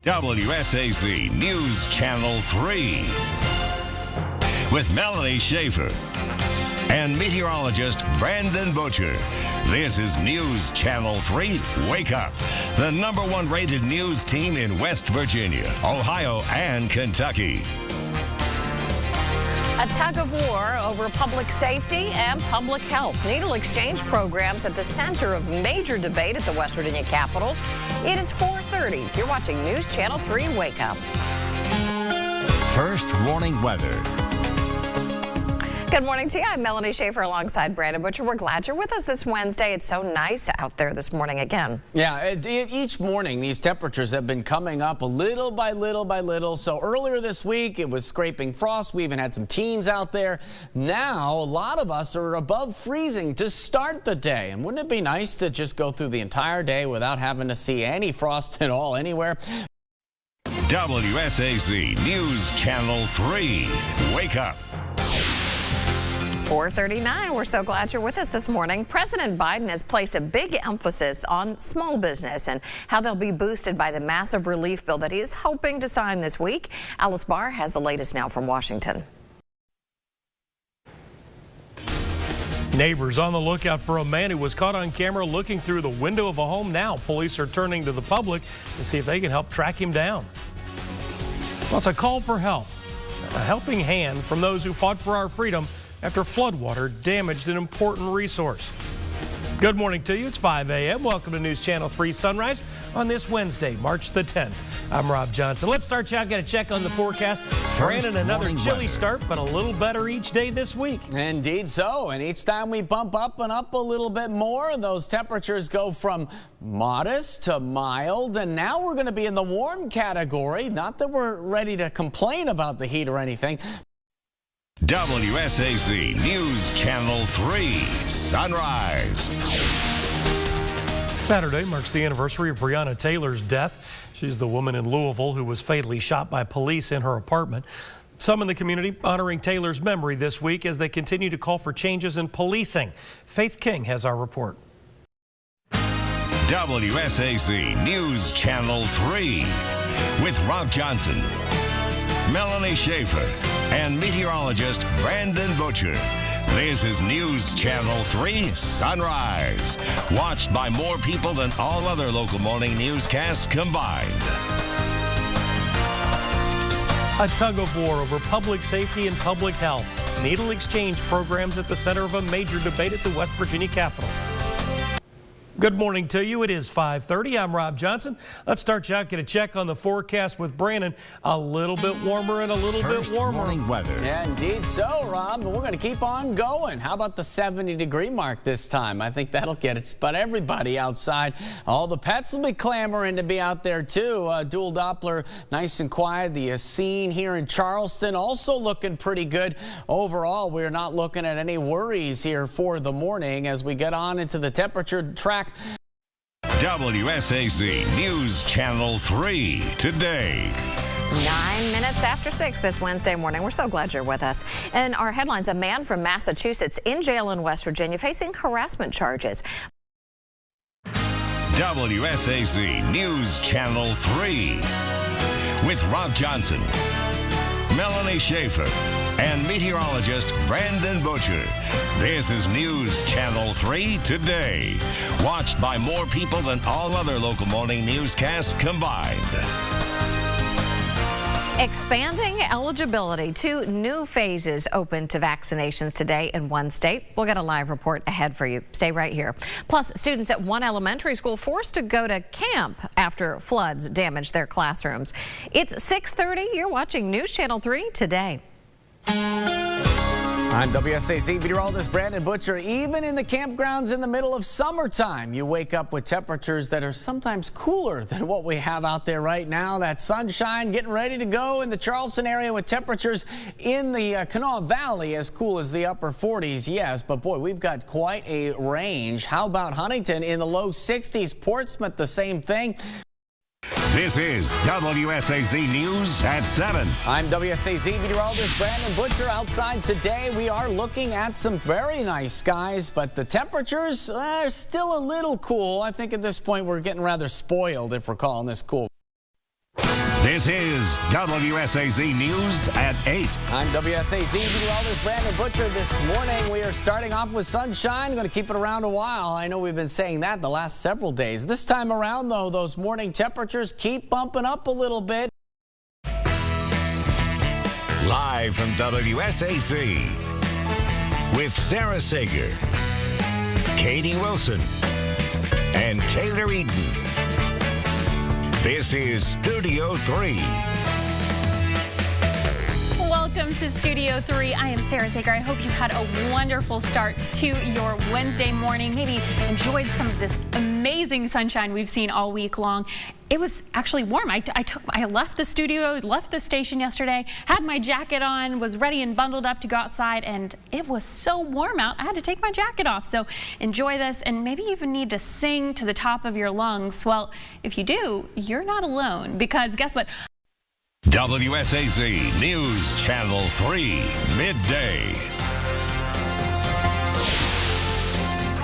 WSAZ News Channel 3 with Melanie Schaefer and meteorologist Brandon Butcher. This is News Channel 3 Wake Up, the #1 rated news team in West Virginia, Ohio, and Kentucky. A tug of war over public safety and public health. Needle exchange programs at the center of major debate at the West Virginia Capitol. It is 4:30. You're watching News Channel 3 Wake Up. First warning weather. Good morning to you. I'm Melanie Schaefer alongside Brandon Butcher. We're glad you're with us this Wednesday. It's so nice out there this morning again. Yeah, each morning these temperatures have been coming up a little by little by little. So earlier this week it was scraping frost. We even had some teens out there. Now a lot of us are above freezing to start the day. And wouldn't it be nice to just go through the entire day without having to see any frost at all anywhere? WSAZ News Channel 3 Wake Up. 4:39. We're so glad you're with us this morning. President Biden has placed a big emphasis on small business and how they'll be boosted by the massive relief bill that he is hoping to sign this week. Alice Barr has the latest now from Washington. Neighbors on the lookout for a man who was caught on camera looking through the window of a home. Now police are turning to the public to see if they can help track him down. Plus a call for help, a helping hand from those who fought for our freedom after floodwater damaged an important resource. Good morning to you. It's 5 a.m. Welcome to News Channel 3 Sunrise on this Wednesday, March the 10th. I'm Rob Johnson. Let's start out. Got to check on the forecast. Brandon, another chilly start, but a little better each day this week. Indeed so. And each time we bump up and up a little bit more, those temperatures go from modest to mild. And now we're going to be in the warm category. Not that we're ready to complain about the heat or anything. WSAZ News Channel 3 Sunrise. Saturday marks the anniversary of Breonna Taylor's death. She's the woman in Louisville who was fatally shot by police in her apartment. Some in the community honoring Taylor's memory this week as they continue to call for changes in policing. Faith King has our report. WSAZ News Channel 3 with Rob Johnson, Melanie Schaefer, and meteorologist Brandon Butcher. This is News Channel 3 Sunrise, watched by more people than all other local morning newscasts combined. A tug of war over public safety and public health. Needle exchange programs at the center of a major debate at the West Virginia Capitol. Good morning to you. It is 5:30. I'm Rob Johnson. Let's start you out. Get a check on the forecast with Brandon. A little bit warmer and a little bit warmer. Morning weather. Yeah, indeed so, Rob. But we're going to keep on going. How about the 70-degree mark this time? I think that'll get it. But everybody outside, all the pets will be clamoring to be out there too. Dual Doppler, nice and quiet. The scene here in Charleston also looking pretty good. Overall, we're not looking at any worries here for the morning as we get on into the temperature track. WSAZ News Channel 3 today. 9 minutes after 6 this Wednesday morning. We're so glad you're with us. And our headlines, a man from Massachusetts in jail in West Virginia facing harassment charges. WSAZ News Channel 3 with Rob Johnson, Melanie Schaefer, and meteorologist Brandon Butcher. This is News Channel 3 today, watched by more people than all other local morning newscasts combined. Expanding eligibility. 2 new phases open to vaccinations today in one state. We'll get a live report ahead for you. Stay right here. Plus, students at one elementary school forced to go to camp after floods damaged their classrooms. It's 6:30. You're watching News Channel 3 today. I'm WSAZ meteorologist Brandon Butcher. Even in the campgrounds in the middle of summertime, you wake up with temperatures that are sometimes cooler than what we have out there right now. That sunshine getting ready to go in the Charleston area with temperatures in the Kanawha Valley as cool as the upper 40s. Yes, but boy, we've got quite a range. How about Huntington in the low 60s? Portsmouth, the same thing. This is WSAZ News at 7. I'm WSAZ meteorologist Brandon Butcher. Outside today, we are looking at some very nice skies, but the temperatures are still a little cool. I think at this point we're getting rather spoiled if we're calling this cool. This is WSAZ News at 8. I'm WSAZ meteorologist Brandon Butcher. This morning we are starting off with sunshine. Going to keep it around a while. I know we've been saying that the last several days. This time around, though, those morning temperatures keep bumping up a little bit. Live from WSAZ with Sarah Sager, Katie Wilson, and Taylor Eden. This is Studio 3. Welcome to Studio 3. I am Sarah Sager. I hope you had a wonderful start to your Wednesday morning. Maybe enjoyed some of this amazing sunshine we've seen all week long. It was actually warm. I left the studio, left the station yesterday, had my jacket on, was ready and bundled up to go outside, and it was so warm out, I had to take my jacket off. So enjoy this, and maybe you even need to sing to the top of your lungs. Well, if you do, you're not alone, because guess what? WSAZ News Channel 3, Midday.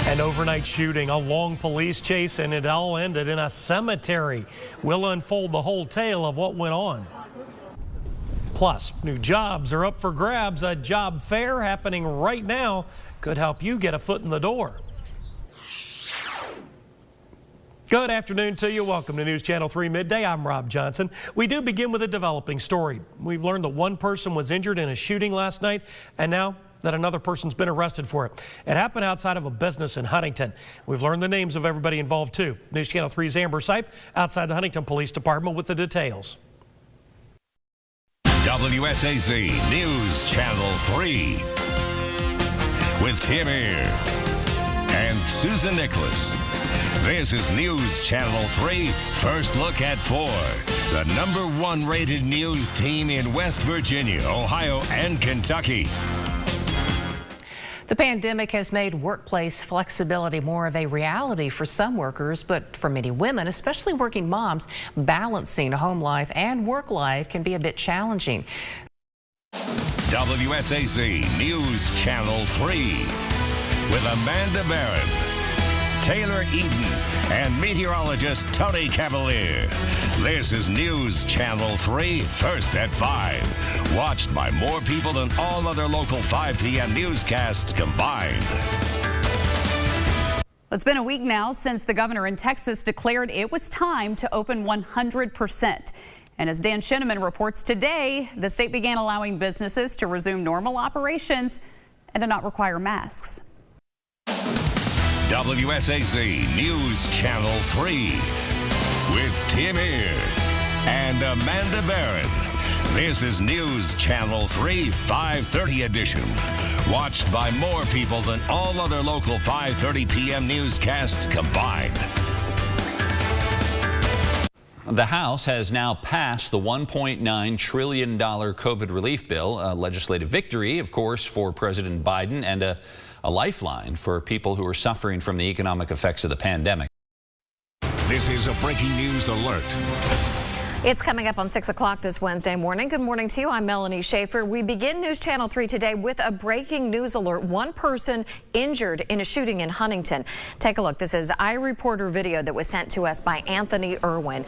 An overnight shooting, a long police chase, and it all ended in a cemetery. We'll unfold the whole tale of what went on. Plus, new jobs are up for grabs. A job fair happening right now could help you get a foot in the door. Good afternoon to you. Welcome to News Channel 3 Midday. I'm Rob Johnson. We do begin with a developing story. We've learned that one person was injured in a shooting last night, and now that another person's been arrested for it. It happened outside of a business in Huntington. We've learned the names of everybody involved too. News Channel 3's Amber Sipe outside the Huntington Police Department with the details. WSAZ News Channel 3 with Tim Ear and Susan Nicholas. This is News Channel 3, First Look at 4, the #1 rated news team in West Virginia, Ohio, and Kentucky. The pandemic has made workplace flexibility more of a reality for some workers, but for many women, especially working moms, balancing home life and work life can be a bit challenging. WSAZ News Channel 3 with Amanda Barron, Taylor Eden, and meteorologist Tony Cavalier. This is News Channel 3, first at 5. Watched by more people than all other local 5 p.m. newscasts combined. It's been a week now since the governor in Texas declared it was time to open 100%. And as Dan Shinneman reports today, the state began allowing businesses to resume normal operations and to not require masks. WSAZ News Channel 3 with Tim Ear and Amanda Barron. This is News Channel 3 5:30 edition. Watched by more people than all other local 5:30 p.m. newscasts combined. The House has now passed the $1.9 trillion COVID relief bill, a legislative victory, of course, for President Biden, and a lifeline for people who are suffering from the economic effects of the pandemic. This is a breaking news alert. It's coming up on 6 o'clock this Wednesday morning. Good morning to you. I'm Melanie Schaefer. We begin News Channel 3 today with a breaking news alert. One person injured in a shooting in Huntington. Take a look. This is iReporter video that was sent to us by Anthony Irwin.